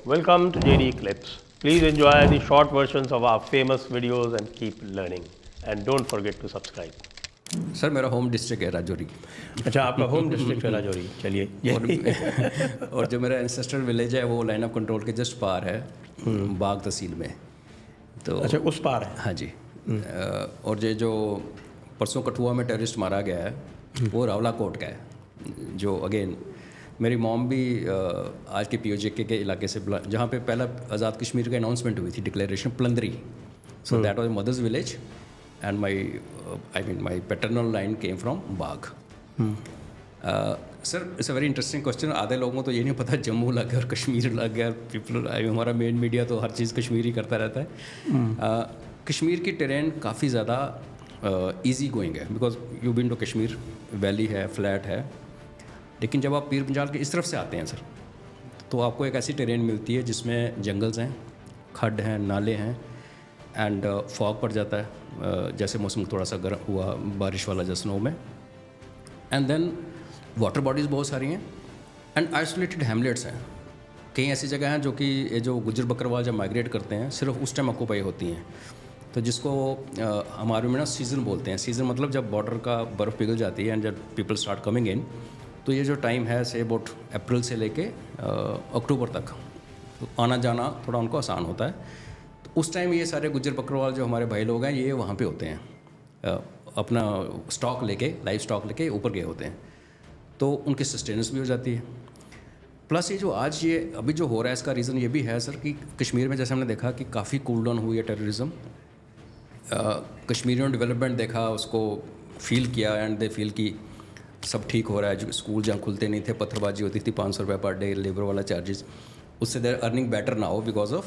welcome to JD Clips. Please enjoy the short versions of our famous videos and keep learning. And don't forget to subscribe. Sir मेरा home district है राजौरी। अच्छा, आपका home district है राजौरी। चलिए। और जो मेरा एंसेस्ट्रल विलेज है वो लाइन ऑफ कंट्रोल के जस्ट पार है, बाग तहसील में। तो अच्छा, उस पार है। हाँ जी। और ये जो परसों कठुआ में टेररिस्ट मारा गया है वो रावला कोट का है, जो अगेन मेरी मॉम भी आज के पीओजेके के इलाके से, जहाँ पे पहला आज़ाद कश्मीर का अनाउंसमेंट हुई थी, डिक्लेरेशन प्लंदरी। So that was mother's village and my paternal line came from Bagh. Sir it's a very interesting question. आधे लोगों को तो ये नहीं पता जम्मू लग गया और कश्मीर लग गया। पीपल, हमारा मेन मीडिया तो हर चीज़ कश्मीर ही करता रहता है। कश्मीर की टेरेन काफ़ी ज़्यादा ईजी गोइंग है, because you been to Kashmir, valley है, फ्लैट है। लेकिन जब आप पीर पंजाल की इस तरफ से आते हैं सर, तो आपको एक ऐसी टेरेन मिलती है जिसमें जंगल्स हैं, खड्ड हैं, नाले हैं, एंड फॉग पड़ जाता है, जैसे मौसम थोड़ा सा गर्म हुआ, बारिश वाला जैसे स्नो में। एंड देन वाटर बॉडीज़ बहुत सारी हैं एंड आइसोलेटेड हैमलेट्स हैं। कई ऐसी जगह हैं जो कि ये जो गुजर बकरवाल जब माइग्रेट करते हैं सिर्फ उस टाइम ऑक्यूपाई होती हैं। तो जिसको हमारे में ना सीज़न बोलते हैं। सीज़न मतलब जब बॉर्डर का बर्फ़ पिघल जाती है एंड जब पीपल स्टार्ट कमिंग इन, तो ये जो टाइम है से अबाउट अप्रैल से लेके अक्टूबर तक, तो आना जाना थोड़ा उनको आसान होता है। तो उस टाइम ये सारे गुज्जर बकरवाल जो हमारे भाई लोग हैं ये वहाँ पे होते हैं, अपना स्टॉक लेके, लाइव स्टॉक लेके ऊपर गए होते हैं, तो उनकी सस्टेनेंस भी हो जाती है। प्लस ये जो आज ये अभी जो हो रहा है इसका रीज़न ये भी है सर कि कश्मीर में जैसे हमने देखा कि काफ़ी कूल डाउन हुई है टेररिज्म। कश्मीरियों ने डेवलपमेंट देखा, उसको फील किया एंड दे फील कि सब ठीक हो रहा है। जो स्कूल जहाँ खुलते नहीं थे, पत्थरबाजी होती थी, 500 रुपये पर डे लेबर वाला चार्जेस, उससे देर अर्निंग बेटर ना हो बिकॉज ऑफ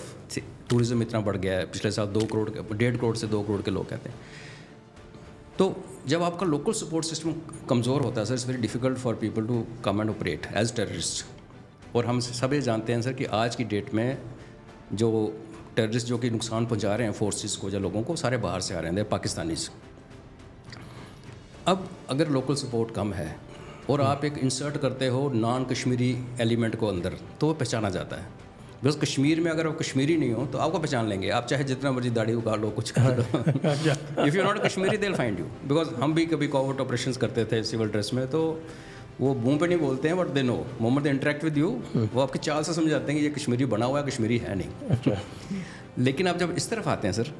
टूरिज्म इतना बढ़ गया है। पिछले साल 1.5 करोड़ से 2 करोड़ के लोग कहते हैं। तो जब आपका लोकल सपोर्ट सिस्टम कमज़ोर होता है sir, it's very difficult for people to come and operate as terrorist. और हम सब ये जानते हैं सर कि आज की डेट में जो टेररिस्ट जो कि नुकसान पहुंचा रहे हैं फोर्सेस को या लोगों को, सारे बाहर से आ रहे हैं, पाकिस्तानीज। अब अगर लोकल सपोर्ट कम है और आप एक इंसर्ट करते हो नॉन कश्मीरी एलिमेंट को अंदर, तो वो पहचाना जाता है। बस कश्मीर में अगर आप कश्मीरी नहीं हो तो आपको पहचान लेंगे, आप चाहे जितना मर्जी दाढ़ी उगाड़ लो, कुछ कर लो। If you not Kashmiri they will find you. Because हम भी कभी कोवर्ट ऑपरेशंस करते थे सिविल ड्रेस में, तो वो मुंह पे नहीं बोलते हैं but they know, moment they interact with you, वो आपकी चाल से समझ जाते हैं कि ये कश्मीरी बना हुआ है, कश्मीरी है नहीं। लेकिन आप जब इस तरफ आते हैं सर,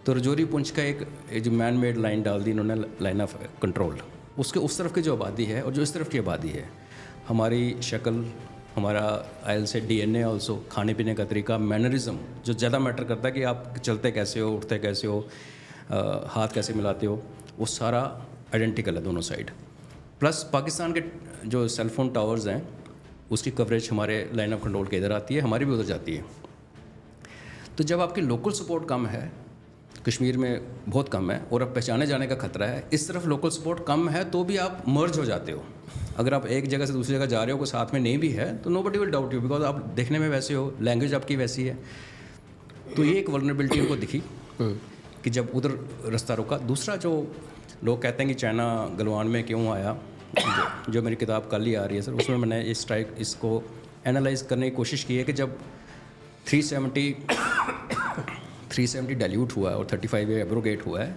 तो रजौरी पुंछ का एक जो मैन मेड लाइन डाल दी इन्होंने, लाइन ऑफ कंट्रोल, उसके उस तरफ की जो आबादी है और जो इस तरफ की आबादी है, हमारी शक्ल, हमारा आयल से DNA ऑल्सो, खाने पीने का तरीका, मैनरिज्म जो ज़्यादा मैटर करता है कि आप चलते कैसे हो, उठते कैसे हो, हाथ कैसे मिलाते हो, वो सारा आइडेंटिकल है दोनों साइड। प्लस पाकिस्तान के जो सेलफोन टावर्स हैं उसकी कवरेज हमारे लाइन ऑफ कंट्रोल के इधर आती है, हमारी भी उधर जाती है। तो जब आपकी लोकल सपोर्ट कम है, कश्मीर में बहुत कम है और अब पहचाने जाने का खतरा है, इस तरफ लोकल सपोर्ट कम है तो भी आप मर्ज हो जाते हो। अगर आप एक जगह से दूसरी जगह जा रहे हो, कोई साथ में नहीं भी है, तो nobody will doubt you, because आप देखने में वैसे हो, लैंग्वेज आपकी वैसी है। तो ये एक वल्नरेबिलिटी उनको दिखी कि जब उधर रास्ता रुका। दूसरा जो लोग कहते हैं कि चाइना गलवान में क्यों आया, जो मेरी किताब कल ही आ रही है सर, उसमें मैंने इसको एनालाइज करने की कोशिश की है कि जब 370 डाइल्यूट हुआ है और 35 एब्रोगेट हुआ है,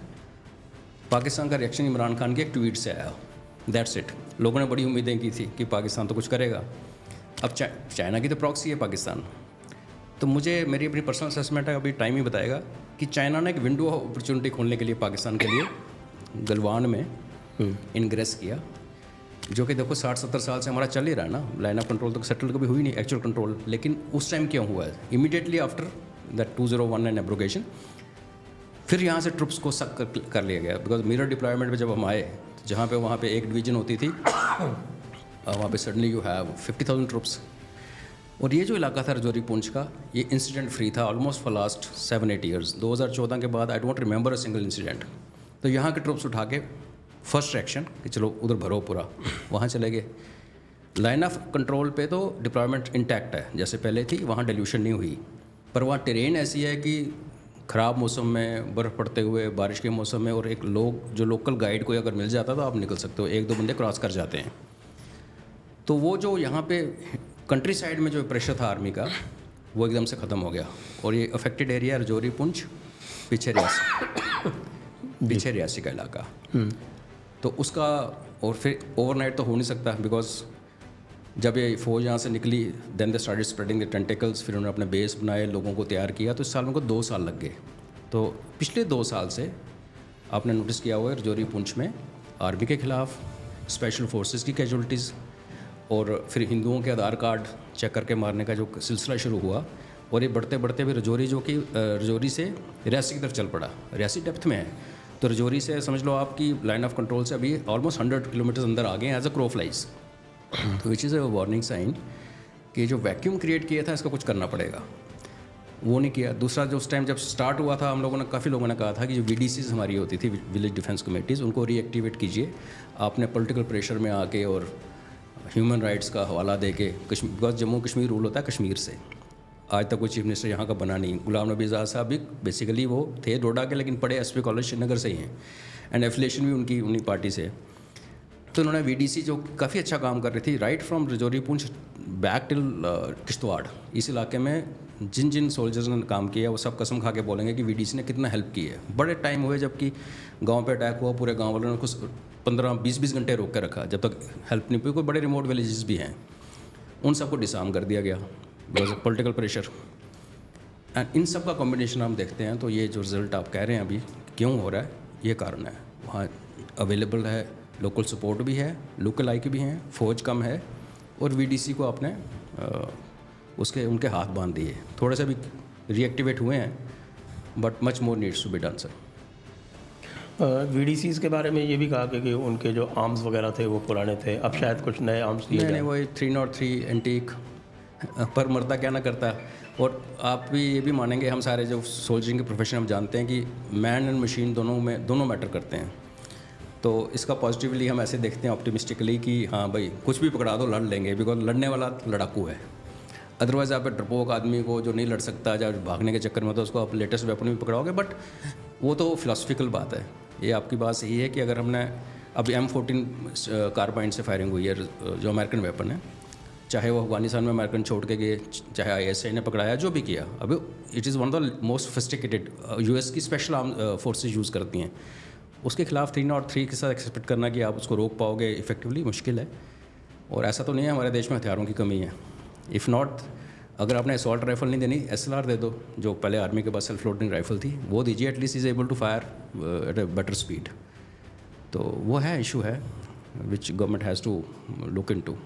पाकिस्तान का रिएक्शन इमरान खान के एक ट्वीट से आया, दैट्स इट। लोगों ने बड़ी उम्मीदें की थी कि पाकिस्तान तो कुछ करेगा। अब चाइना की तो प्रॉक्सी है पाकिस्तान। तो मुझे मेरी अपनी पर्सनल असेसमेंट है, अभी टाइम ही बताएगा, कि चाइना ने एक विंडो ऑफ अपॉर्चुनिटी खोलने के लिए पाकिस्तान के लिए गलवान में इनग्रेस किया, जो कि देखो 60-70 साल से हमारा चल ही रहा है ना। लाइन ऑफ कंट्रोल तो सेटल कभी हुई नहीं, एक्चुअल कंट्रोल। लेकिन उस टाइम क्यों हुआ है, immediately after that 2001 and abrogation, फिर यहाँ से ट्रुप्स को सक कर लिया गया। बिकॉज मिरर डिप्लॉयमेंट में जब हम आए, जहाँ पे वहाँ पे एक डिवीजन होती थी, वहाँ पे सडनली यू हैव 50,000 ट्रुप्स। और ये जो इलाका था रजौरी पुंछ का, ये इंसिडेंट फ्री था ऑलमोस्ट फॉर लास्ट 7-8 ईयर्स। 2014 के बाद I don't remember a single incident. तो यहाँ के ट्रुप्स उठा के फर्स्ट एक्शन कि चलो उधर भरो पूरा, वहाँ चले गए। लाइन ऑफ कंट्रोल पे तो डिप्लॉयमेंट इंटैक्ट है जैसे पहले थी, वहाँ डिल्यूशन नहीं हुई। पर वहाँ टेरेन ऐसी है कि ख़राब मौसम में, बर्फ़ पड़ते हुए, बारिश के मौसम में, और एक जो लोकल गाइड कोई अगर मिल जाता तो आप निकल सकते हो, 1-2 बंदे क्रॉस कर जाते हैं। तो वो जो यहाँ पे कंट्री साइड में जो प्रेशर था आर्मी का, वो एकदम से ख़त्म हो गया। और ये अफेक्टेड एरिया रजौरी, पुंछ, पीछे रियासी का इलाका। तो उसका, और फिर ओवरनाइट तो हो नहीं सकता, बिकॉज जब ये फौज यहाँ से निकली then they started spreading the tentacles, फिर उन्होंने अपने बेस बनाए, लोगों को तैयार किया। तो इस साल उनको 2 साल लग गए। तो पिछले 2 साल से आपने नोटिस किया हुआ है रजौरी, पुंछ में आर्मी के ख़िलाफ़, स्पेशल फोर्सेस की कैजुअल्टीज़, और फिर हिंदुओं के आधार कार्ड चेक करके मारने का जो सिलसिला शुरू हुआ। और ये बढ़ते बढ़ते भी रजौरी, जो कि रजौरी से रियासी की तरफ चल पड़ा। रियासी डेप्थ में है, तो रजौरी से समझ लो आपकी लाइन ऑफ कंट्रोल से अभी ऑलमोस्ट 100 किलोमीटर अंदर आ गए हैं एज अ क्रो फ्लाइज। तो which is a warning sign कि जो वैक्यूम क्रिएट किया था इसका कुछ करना पड़ेगा, वो नहीं किया। दूसरा, जो उस टाइम जब स्टार्ट हुआ था, हम लोगों ने, काफ़ी लोगों ने कहा था कि जो VDCs हमारी होती थी, विलेज डिफेंस कमेटीज़, उनको रीएक्टिवेट कीजिए। आपने पॉलिटिकल प्रेशर में आके और ह्यूमन राइट्स का हवाला दे के, कश्मीर, बिकॉज जम्मू कश्मीर रूल होता है कश्मीर से। आज तक कोई चीफ मिनिस्टर यहाँ का बना नहीं। गुलाम नबी आज़ाद साहब भी बेसिकली वो थे डोडा के, लेकिन पढ़े SP कॉलेज श्रीनगर से ही हैं, एंड एफिलिएशन भी उनकी उन्हीं पार्टी से। तो उन्होंने VDC जो काफ़ी अच्छा काम कर रही थी, right from Rajouri, Poonch back till Kishtwar, इस इलाके में जिन जिन सोल्जर्स ने काम किया वो सब कसम खा के बोलेंगे कि VDC ने कितना हेल्प की है। बड़े टाइम हुए जबकि गांव पे अटैक हुआ, पूरे गांव वालों ने कुछ 15-20 घंटे रोक के रखा जब तक हेल्प नहीं हुई। कोई बड़े रिमोट विलेजेस भी हैं, उन सबको डिसआर्म कर दिया गया because of political pressure. And in सब का कॉम्बिनेशन हम देखते हैं, तो ये जो रिज़ल्ट आप कह रहे हैं अभी क्यों हो रहा है, ये कारण है। वहाँ अवेलेबल है, लोकल सपोर्ट भी है, लोकल लाइक भी हैं, फौज कम है, और VDC को आपने उनके हाथ बांध दिए। थोड़े से भी रीएक्टिवेट हुए हैं, but much more needs to be done sir. VDCs के बारे में ये भी कहा कि उनके जो आर्म्स वगैरह थे वो पुराने थे, अब शायद कुछ नए आर्म्स दिए नहीं, वो 303 एंटीक पर मरता क्या ना करता। और आप भी ये भी मानेंगे, हम सारे जो सोल्जरिंग के प्रोफेशन हम जानते हैं कि मैन एंड मशीन दोनों मैटर करते हैं। तो इसका पॉजिटिवली हम ऐसे देखते हैं ऑप्टिमिस्टिकली कि हाँ भाई, कुछ भी पकड़ा दो, लड़ लेंगे, बिकॉज लड़ने वाला लड़ाकू है। अदरवाइज़ आप डरपोक आदमी को जो नहीं लड़ सकता, या भागने के चक्कर में, तो उसको आप लेटेस्ट वेपन भी पकड़ाओगे। बट वो तो फिलोसफिकल बात है। ये आपकी बात सही है कि अगर हमने अभी M14 कार्बाइन से फायरिंग हुई है, जो अमेरिकन वेपन है, चाहे वो अफगानिस्तान में अमेरिकन छोड़ के गए, चाहे ISI ने पकड़ाया, जो भी किया, अभी it is one of the most sophisticated, US की स्पेशल आर्म फोर्सेज यूज़ करती हैं। उसके खिलाफ 303 के साथ एक्सपेक्ट करना कि आप उसको रोक पाओगे इफेक्टिवली, मुश्किल है। और ऐसा तो नहीं है हमारे देश में हथियारों की कमी है। इफ़ नॉट, अगर आपने असॉल्ट राइफल नहीं देनी, SLR दे दो, जो पहले आर्मी के पास सेल्फ लोडिंग राइफल थी, वो दीजिए, at least is able to fire at a better speed. तो वो है, इशू है, which government has to look into.